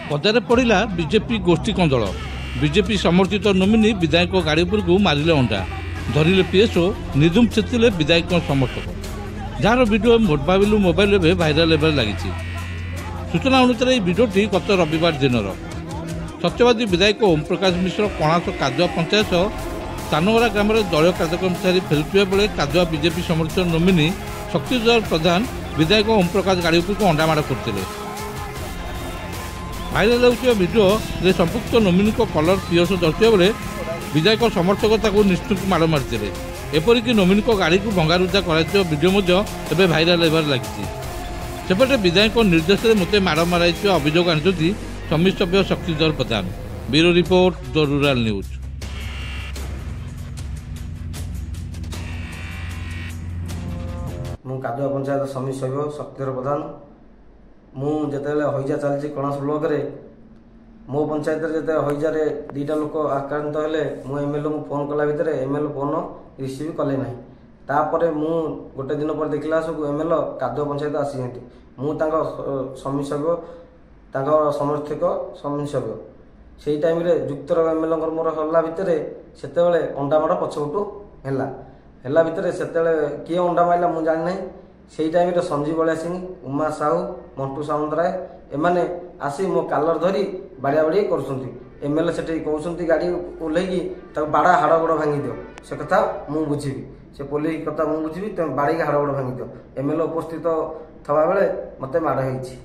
पदारे पड़ा बीजेपी गोष्ठी कंदल बीजेपी समर्थित नोमिनी विधायक गाड़ी उपरकू मारिले अंडा धरिले पीएसओ निधुम छेचिले विधायक समर्थक जार वीडियो मोबाइल में भाइराल होगा लगी। सूचना अनुसार यह भिडटी गत रविवार दिनर सत्यवादी विधायक ओम प्रकाश मिश्र कणास कादुआ पंचायत सानगरा ग्राम दलीय कार्यक्रम सारी फेरुवा बेले कादुआ बीजेपी समर्थित नोमिनी शक्तिधर प्रधान विधायक ओम प्रकाश गाड़ी उपरकू अंडामाड़ करते भाइराल होता भिडियो संपुक्त नोमिनी कलर पीएस धरता बेले विधायक समर्थक निष्ठुक माड़ मारी एपरिक नोमिनी गाड़ी को भंगारुजा कर भाइराल होगा लगी। सेपटे विधायक निर्देश में मत माड़ माराई अभियोग आनी समीर सभ्य Shaktidhar Pradhan. Bureau report the rural news. मु कादुआ पंचायत समीर सभ्य शक्तिधर प्रधान मुझे हईजा चलती कणास ब्लॉक रे मो पंचायत जो हईजा दीटा लोक आक्रांत हेले एमएलए को फोन कला भितर एमएलए फोन रिसीव कले ना तापर मु गोटे दिन पर देखला सब एमएलए कादुआ पंचायत आसी मुझे समीर सभ्य समर्थक समीर सभ्य से टाइम जुक्तर एमएलए मोर हल्ला भितर से अंडामाड़ पछपटू है भितर से किए अंडा मारा मुझे जानी ना से टाइम संजीव बलिया सिंह उमा साहू मंटू सामंतराय एमाने आसी मो कालर धरी बाड़िया बाड़ी कर एमएलए से कहते गाड़ी ओह्लैकी बाड़ा हाड़ गोड़ भांगी दियो से कथा मु बुझी से पुलिस कथा मु बुझी तुम बाड़ी हाड़ गोड़ भांगी दियो एमएलए उपस्थित थवा बेले मते माड़ होइछि।